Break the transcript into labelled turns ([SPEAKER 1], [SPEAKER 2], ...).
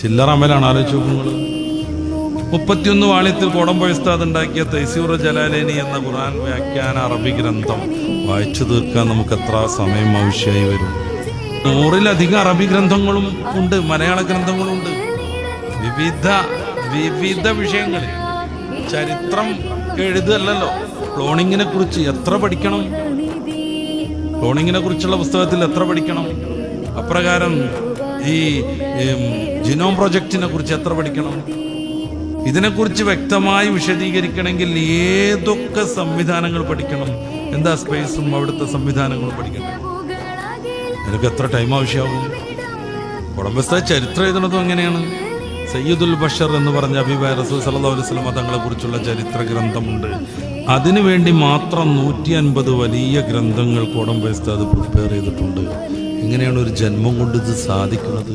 [SPEAKER 1] ചില്ലറ അമലാണ്. ആലോചിച്ച് നോക്കുന്നത് 31 വാള്യത്തിൽ കോടമ്പുഴ ഉസ്താദ് ഉണ്ടാക്കിയ തൈസീർ ജലാലൈനി എന്ന ഖുർആൻ വ്യാഖ്യാന അറബി ഗ്രന്ഥം വായിച്ചു തീർക്കാൻ നമുക്ക് എത്ര സമയം ആവശ്യമായി വരും? 100-ലധികം അറബി ഗ്രന്ഥങ്ങളും ഉണ്ട്, മലയാള ഗ്രന്ഥങ്ങളും ഉണ്ട്, വിവിധ വിഷയങ്ങളിൽ. ചരിത്രം എഴുതല്ലോ. ക്ലോണിങ്ങിനെ കുറിച്ച് എത്ര പഠിക്കണം? ക്ലോണിങ്ങിനെ കുറിച്ചുള്ള പുസ്തകത്തിൽ എത്ര പഠിക്കണം? അപ്രകാരം ഈ ജിനോം പ്രൊജക്റ്റിനെ കുറിച്ച് എത്ര പഠിക്കണം? ഇതിനെക്കുറിച്ച് വ്യക്തമായി വിശദീകരിക്കണമെങ്കിൽ ഏതൊക്കെ സംവിധാനങ്ങൾ പഠിക്കണം? എന്താ സ്പേസും അവിടുത്തെ സംവിധാനങ്ങളും പഠിക്കണം. ഇതിനൊക്കെ എത്ര ടൈം ആവശ്യമാകും? കുടുംബസ്ഥ ചരിത്രം എഴുതുന്നതും എങ്ങനെയാണ്? സയ്യിദുൽ ബഷർ എന്ന് പറഞ്ഞ ഹബീബായ റസൂൽ സല്ലല്ലാഹു അലൈഹി വസല്ലം തങ്ങളെ കുറിച്ചുള്ള ചരിത്ര ഗ്രന്ഥമുണ്ട്. അതിനുവേണ്ടി മാത്രം 150 വലിയ ഗ്രന്ഥങ്ങൾ കോടമ്പുഴ ഉസ്താദ് പ്രിപ്പയർ ചെയ്തിട്ടുണ്ട്. എങ്ങനെയാണ് ഒരു ജന്മം കൊണ്ട് ഇത് സാധിക്കുന്നത്?